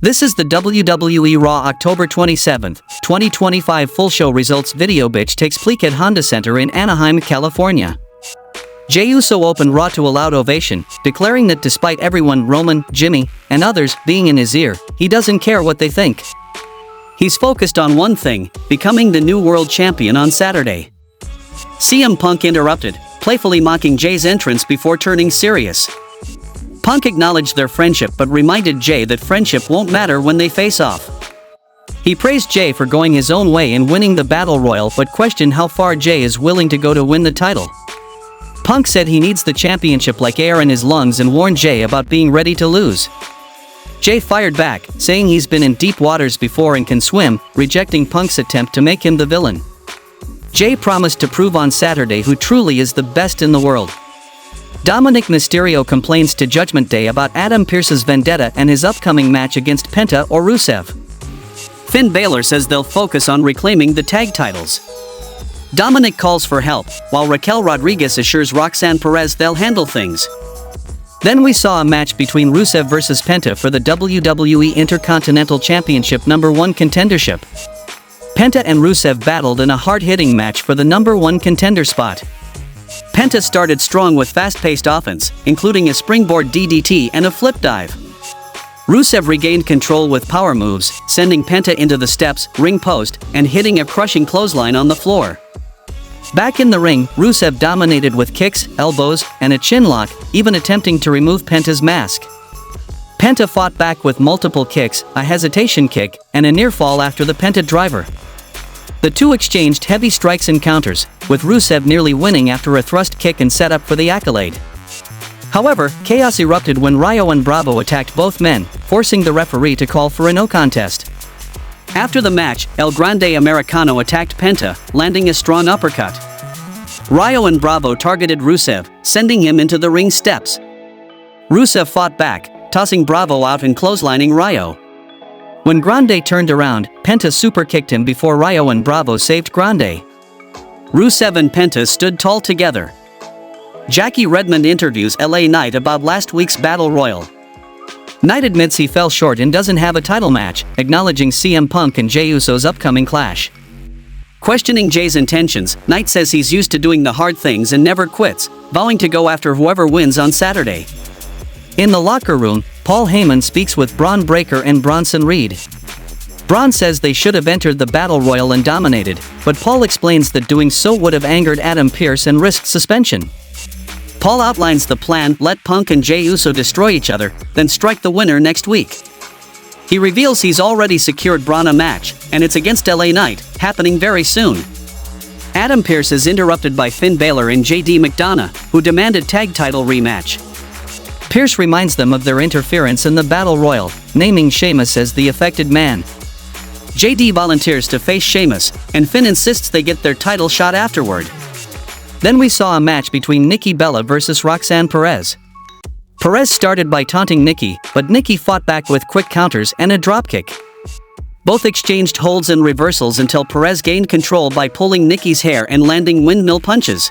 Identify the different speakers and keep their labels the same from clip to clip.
Speaker 1: This is the WWE Raw October 27, 2025 full show results video. Bitch takes place at Honda Center in Anaheim, California. Jey Uso opened Raw to a loud ovation, declaring that despite everyone, Roman, Jimmy, and others, being in his ear, he doesn't care what they think. He's focused on one thing, becoming the new world champion on Saturday. CM Punk interrupted, playfully mocking Jey's entrance before turning serious. Punk acknowledged their friendship but reminded Jey that friendship won't matter when they face off. He praised Jey for going his own way and winning the Battle Royal but questioned how far Jey is willing to go to win the title. Punk said he needs the championship like air in his lungs and warned Jey about being ready to lose. Jey fired back, saying he's been in deep waters before and can swim, rejecting Punk's attempt to make him the villain. Jey promised to prove on Saturday who truly is the best in the world. Dominic Mysterio complains to Judgment Day about Adam Pearce's vendetta and his upcoming match against Penta or Rusev. Finn Balor says they'll focus on reclaiming the tag titles. Dominic calls for help, while Raquel Rodriguez assures Roxanne Perez they'll handle things. Then we saw a match between Rusev vs Penta for the WWE Intercontinental Championship #1 contendership. Penta and Rusev battled in a hard-hitting match for the #1 contender spot. Penta started strong with fast-paced offense, including a springboard DDT and a flip dive. Rusev regained control with power moves, sending Penta into the steps, ring post, and hitting a crushing clothesline on the floor. Back in the ring, Rusev dominated with kicks, elbows, and a chinlock, even attempting to remove Penta's mask. Penta fought back with multiple kicks, a hesitation kick, and a near fall after the Penta driver. The two exchanged heavy strikes and counters, with Rusev nearly winning after a thrust kick and setup for the accolade. However, chaos erupted when Rayo and Bravo attacked both men, forcing the referee to call for a no contest. After the match, El Grande Americano attacked Penta, landing a strong uppercut. Rayo and Bravo targeted Rusev, sending him into the ring steps. Rusev fought back, tossing Bravo out and clotheslining Rayo. When Grande turned around, Penta super-kicked him before Rayo and Bravo saved Grande. Rusev and Penta stood tall together. Jackie Redmond interviews LA Knight about last week's Battle Royal. Knight admits he fell short and doesn't have a title match, acknowledging CM Punk and Jey Uso's upcoming clash. Questioning Jey's intentions, Knight says he's used to doing the hard things and never quits, vowing to go after whoever wins on Saturday. In the locker room, Paul Heyman speaks with Bron Breakker and Bronson Reed. Bron says they should have entered the Battle Royal and dominated, but Paul explains that doing so would have angered Adam Pearce and risked suspension. Paul outlines the plan: let Punk and Jey Uso destroy each other, then strike the winner next week. He reveals he's already secured Bron a match, and it's against LA Knight, happening very soon. Adam Pearce is interrupted by Finn Balor and JD McDonough, who demanded tag title rematch. Pearce reminds them of their interference in the Battle Royal, naming Sheamus as the affected man. JD volunteers to face Sheamus, and Finn insists they get their title shot afterward. Then we saw a match between Nikki Bella vs Roxanne Perez. Perez started by taunting Nikki, but Nikki fought back with quick counters and a dropkick. Both exchanged holds and reversals until Perez gained control by pulling Nikki's hair and landing windmill punches.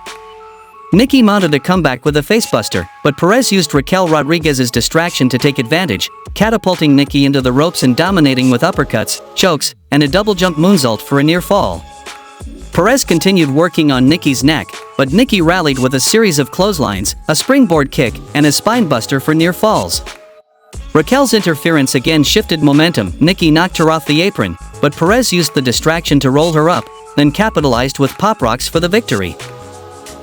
Speaker 1: Nikki mounted a comeback with a facebuster, but Perez used Raquel Rodriguez's distraction to take advantage, catapulting Nikki into the ropes and dominating with uppercuts, chokes, and a double jump moonsault for a near fall. Perez continued working on Nikki's neck, but Nikki rallied with a series of clotheslines, a springboard kick, and a spinebuster for near falls. Raquel's interference again shifted momentum. Nikki knocked her off the apron, but Perez used the distraction to roll her up, then capitalized with pop rocks for the victory.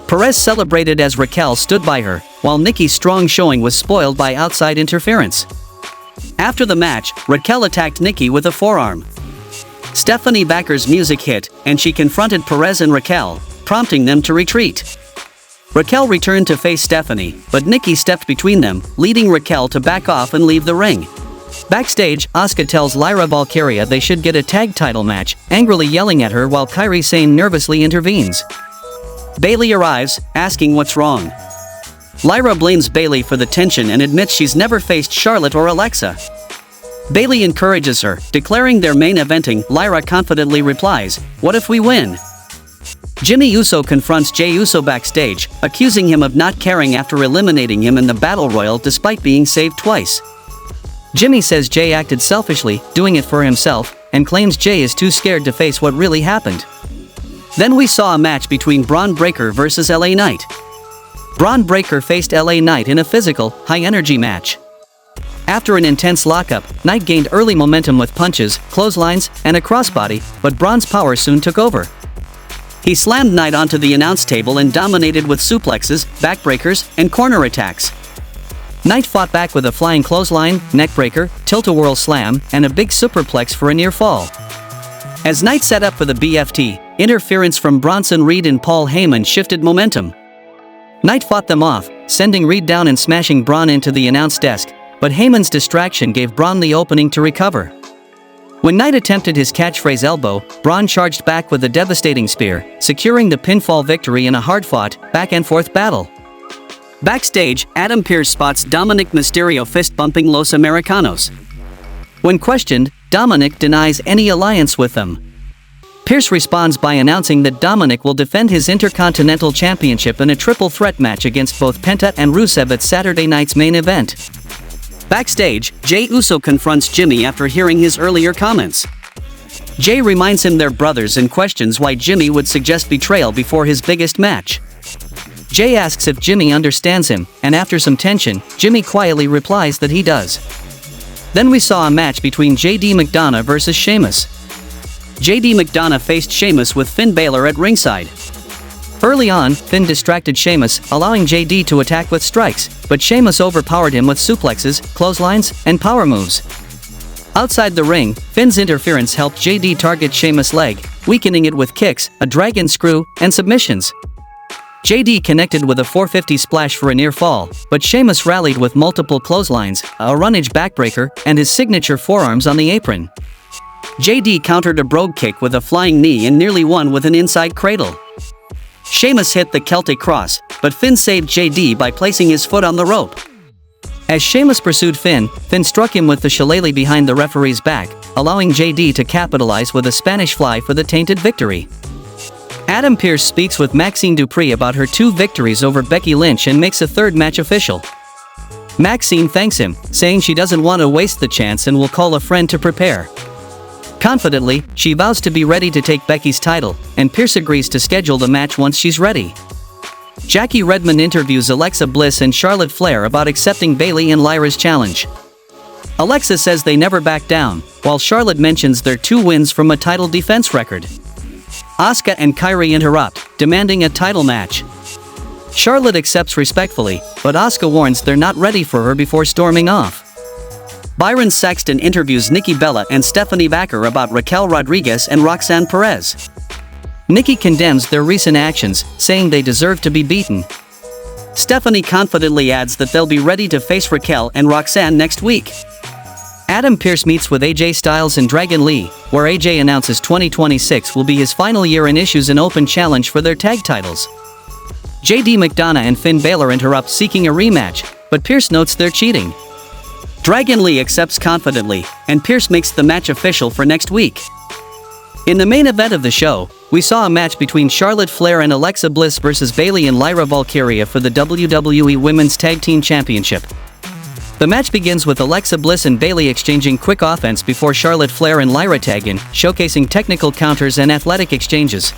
Speaker 1: Perez celebrated as Raquel stood by her, while Nikki's strong showing was spoiled by outside interference. After the match, Raquel attacked Nikki with a forearm. Stephanie Backer's music hit, and she confronted Perez and Raquel, prompting them to retreat. Raquel returned to face Stephanie, but Nikki stepped between them, leading Raquel to back off and leave the ring. Backstage, Asuka tells Lyra Valkyria they should get a tag title match, angrily yelling at her while Kairi Sane nervously intervenes. Bayley arrives, asking what's wrong. Lyra blames Bayley for the tension and admits she's never faced Charlotte or Alexa. Bayley encourages her, declaring they're main eventing. Lyra confidently replies, "What if we win?" Jimmy Uso confronts Jey Uso backstage, accusing him of not caring after eliminating him in the Battle Royal despite being saved twice. Jimmy says Jey acted selfishly, doing it for himself, and claims Jey is too scared to face what really happened. Then we saw a match between Bron Breakker versus LA Knight. Bron Breakker faced LA Knight in a physical, high-energy match. After an intense lockup, Knight gained early momentum with punches, clotheslines, and a crossbody, but Bron's power soon took over. He slammed Knight onto the announce table and dominated with suplexes, backbreakers, and corner attacks. Knight fought back with a flying clothesline, neckbreaker, tilt-a-whirl slam, and a big superplex for a near fall. As Knight set up for the BFT, interference from Bronson Reed and Paul Heyman shifted momentum. Knight fought them off, sending Reed down and smashing Bron into the announce desk, but Heyman's distraction gave Bron the opening to recover. When Knight attempted his catchphrase elbow, Bron charged back with a devastating spear, securing the pinfall victory in a hard-fought, back-and-forth battle. Backstage, Adam Pearce spots Dominic Mysterio fist-bumping Los Americanos. When questioned, Dominic denies any alliance with them. Pearce responds by announcing that Dominic will defend his Intercontinental Championship in a triple threat match against both Penta and Rusev at Saturday night's main event. Backstage, Jey Uso confronts Jimmy after hearing his earlier comments. Jey reminds him they're brothers and questions why Jimmy would suggest betrayal before his biggest match. Jey asks if Jimmy understands him, and after some tension, Jimmy quietly replies that he does. Then we saw a match between J.D. McDonough versus Sheamus. J.D. McDonough faced Sheamus with Finn Balor at ringside. Early on, Finn distracted Sheamus, allowing J.D. to attack with strikes, but Sheamus overpowered him with suplexes, clotheslines, and power moves. Outside the ring, Finn's interference helped J.D. target Sheamus' leg, weakening it with kicks, a dragon screw, and submissions. J.D. connected with a 450 splash for a near fall, but Sheamus rallied with multiple clotheslines, a runnage backbreaker, and his signature forearms on the apron. J.D. countered a brogue kick with a flying knee and nearly won with an inside cradle. Sheamus hit the Celtic Cross, but Finn saved J.D. by placing his foot on the rope. As Sheamus pursued Finn, Finn struck him with the shillelagh behind the referee's back, allowing J.D. to capitalize with a Spanish fly for the tainted victory. Adam Pearce speaks with Maxine Dupree about her 2 victories over Becky Lynch and makes a third match official. Maxine thanks him, saying she doesn't want to waste the chance and will call a friend to prepare. Confidently, she vows to be ready to take Becky's title, and Pearce agrees to schedule the match once she's ready. Jackie Redmond interviews Alexa Bliss and Charlotte Flair about accepting Bayley and Lyra's challenge. Alexa says they never back down, while Charlotte mentions their 2 wins from a title defense record. Asuka and Kairi interrupt, demanding a title match. Charlotte accepts respectfully, but Asuka warns they're not ready for her before storming off. Byron Saxton interviews Nikki Bella and Stephanie Baker about Raquel Rodriguez and Roxanne Perez. Nikki condemns their recent actions, saying they deserve to be beaten. Stephanie confidently adds that they'll be ready to face Raquel and Roxanne next week. Adam Pearce meets with AJ Styles and Dragon Lee, where AJ announces 2026 will be his final year and issues an open challenge for their tag titles. J.D. McDonough and Finn Balor interrupt seeking a rematch, but Pearce notes they're cheating. Dragon Lee accepts confidently, and Pearce makes the match official for next week. In the main event of the show, we saw a match between Charlotte Flair and Alexa Bliss versus Bayley and Lyra Valkyria for the WWE Women's Tag Team Championship. The match begins with Alexa Bliss and Bayley exchanging quick offense before Charlotte Flair and Lyra tag in, showcasing technical counters and athletic exchanges.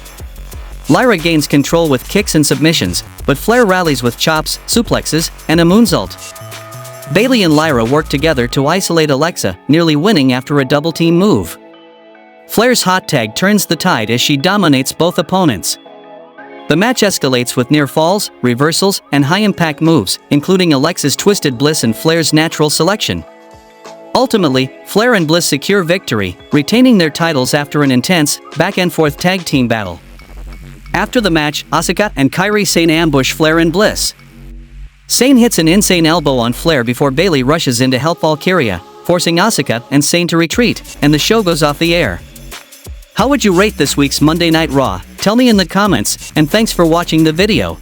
Speaker 1: Lyra gains control with kicks and submissions, but Flair rallies with chops, suplexes, and a moonsault. Bayley and Lyra work together to isolate Alexa, nearly winning after a double-team move. Flair's hot tag turns the tide as she dominates both opponents. The match escalates with near falls, reversals, and high-impact moves, including Alexa's Twisted Bliss and Flair's Natural Selection. Ultimately, Flair and Bliss secure victory, retaining their titles after an intense, back-and-forth tag team battle. After the match, Asuka and Kairi Sane ambush Flair and Bliss. Sane hits an insane elbow on Flair before Bayley rushes in to help Valkyria, forcing Asuka and Sane to retreat, and the show goes off the air. How would you rate this week's Monday Night Raw? Tell me in the comments, and thanks for watching the video.